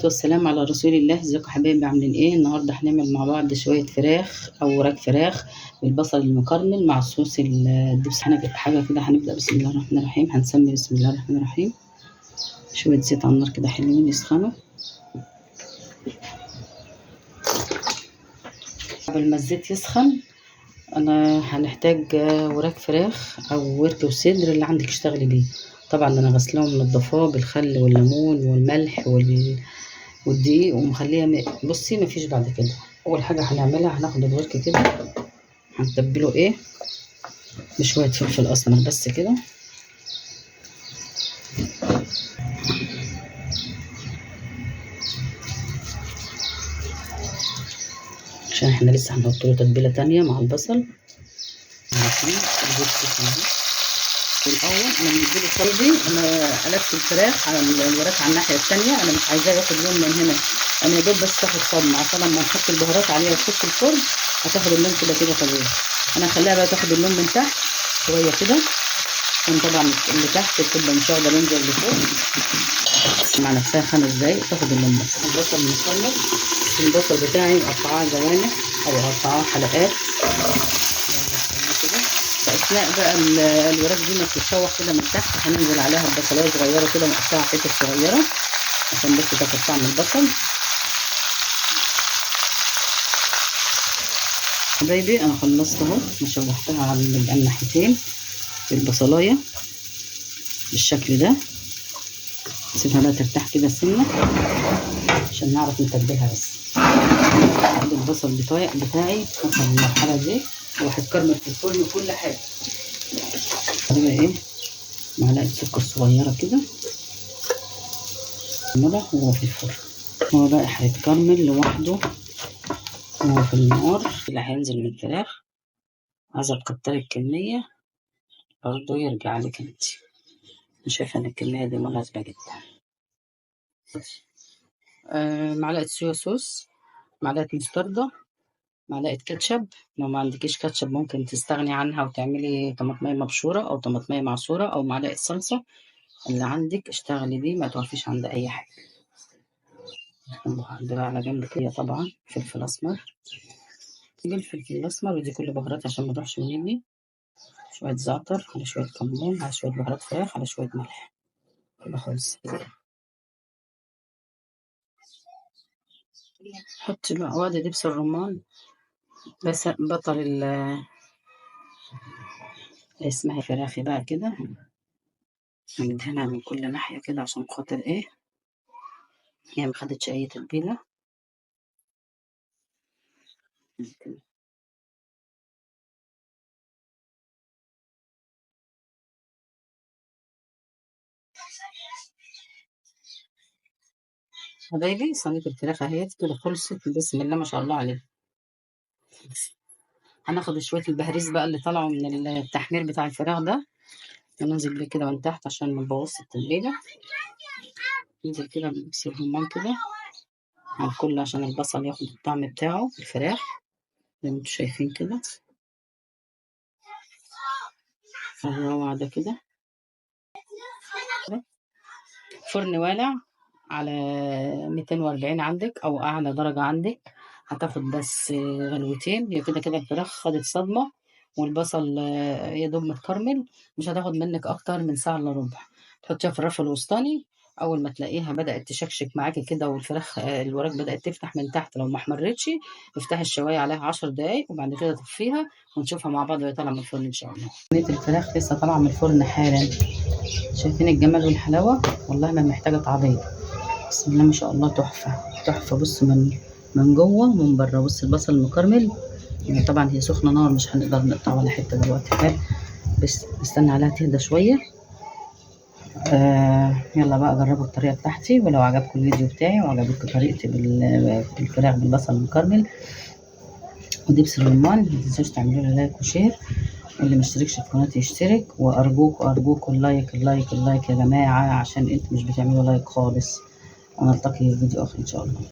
والسلام على رسول الله. ازيكم يا حبايبي، عاملين ايه؟ النهارده هنعمل مع بعض شويه فراخ او وراك فراخ بالبصل المكرمل مع صوص الدبس. حاجه كده. هنبدا بسم الله الرحمن الرحيم. هنسمي بسم الله الرحمن الرحيم. شويه زيت على النار كده حلوين يسخنوا. قبل ما الزيت يسخن انا هنحتاج وراك فراخ او ورك وصدر اللي عندك اشتغلي بيه. طبعا انا غسلاه ومنضفاه بالخل والليمون والملح والدقيق ومخليها بصي مفيش بعد كده. اول حاجه هنعملها هناخد الورك كده هنتبله ايه بشويه فلفل اسمر بس كده، عشان احنا لسه هنحط له تتبيله تانية مع البصل. الاول انا بنديله قلبي، انا قلبت الفراخ على الوراك على الناحيه التانية. انا مش عايزاه ياخد لون من هنا، انا يا دوب بس تاخد صدمه عشان لما نحط البهارات عليها وتخش الفرن هتاخد اللون كده طبيعي. انا هخليها بقى تاخد اللون من تحت شويه كده، عشان طبعا اللي تحت بتبقى مش واخده لون زي اللي فوق. مع نفسها 5 دقايق تاخد اللون بس. البصل مكرمل، البصل بتاعي مقطعاه جوانح او مقطعاه حلقات كده. فاثناء بقى الوراك دي ما بتتشوح كده من تحت هننزل عليها ببصلايه صغيره كده مقطعه حتت صغيره عشان بس تاخد طعم البصل. حبايبي انا خلصت اهو، شوحتها على الناحيتين بالبصلايه بالشكل ده. سيبها بقى ترتاح كده سنه عشان نعرف نتبلها. بس البصل بتاعي وصل للمرحله دي وهيتكرمل في الفرن وكل حاجه. هنا ايه معلقه سكر صغيره كده ملح وهو في الفرن. هو بقى هيتكرمل لوحده وهو في النار. اللي هينزل من الفراخ عايزه تكتري الكميه برضه يرجع لك انت. شايفه ان الكميه دي مناسبه جدا. معلقه صويا صوص، معلقه مستردة، معلقه كاتشب. لو ما عندكيش كاتشب ممكن تستغني عنها وتعملي طماطميه مبشوره او طماطميه معصوره او معلقه صلصه اللي عندك اشتغلي بيه، ما توقفيش عند اي حاجه. ده على جنب كده. طبعا فلفل اسمر، الفلفل الاسمر ودي كل بهارات عشان ما تروحش مني. شويه زعتر على شويه كمون على شويه بهارات فراخ على شويه ملح كده خالص. حطي بقى وادي دبس الرمان، بس بطل اسمها فراخي بقى كده. هندهنها من كل ناحيه كده عشان خاطر ايه يعني ما خدتش اي تتبيله. حبايبي صينيه الفراخ اهيت كده خلصت، بسم الله ما شاء الله عليها. هناخد شويه البهريز بقى اللي طلعوا من التحمير بتاع الفراخ ده وننزل بيه كده من تحت عشان ما نبوظش التتبيله. ننزل كده بدبس الرمان كده على الكل عشان البصل ياخد الطعم بتاعه في الفراخ زي ما انتوا شايفين كده. الروعة ده كده. فرن والع على 240 عندك او اعلى درجة عندك. هتاخد بس غلوتين. هي كده الفراخ خدت صدمة والبصل يا دوب متكرمل. مش هتاخد منك اكتر من ساعة الا ربع. تحطيها في الرف الوسطاني. اول ما تلاقيها بدأت تشكشك معاكي كده والفراخ الوراك بدأت تفتح من تحت، لو ما احمرتش افتحي الشواية عليها 10 دقايق وبعد كده طفيها ونشوفها مع بعض وهي طالعة من الفرن ان شاء الله. صينية الفراخ لسه طالعة من الفرن حالا. شايفين الجمال والحلاوة؟ والله ما محتاجة تعبير. بسم الله ما شاء الله، تحفة. بص من جوه ومن بره. بص البصل المكرمل يعني طبعا هي سخنة نار مش هنقدر نقطع ولا حتة دلوقتي حال، بس نستنى عليها تهدى شوية. يلا بقى جربوا الطريقة بتاعتي، ولو عجبكم الفيديو بتاعي وعجبتكم طريقتي بالفراخ بالبصل المكرمل ودبس الرمان ما تنسوش تعملوا لي لايك وشير، واللي مشتركش في قناتي يشترك. وارجوكوا اللايك يا جماعة عشان انتوا مش بتعملوا لايك خالص. ونلتقي في فيديو اخر ان شاء الله.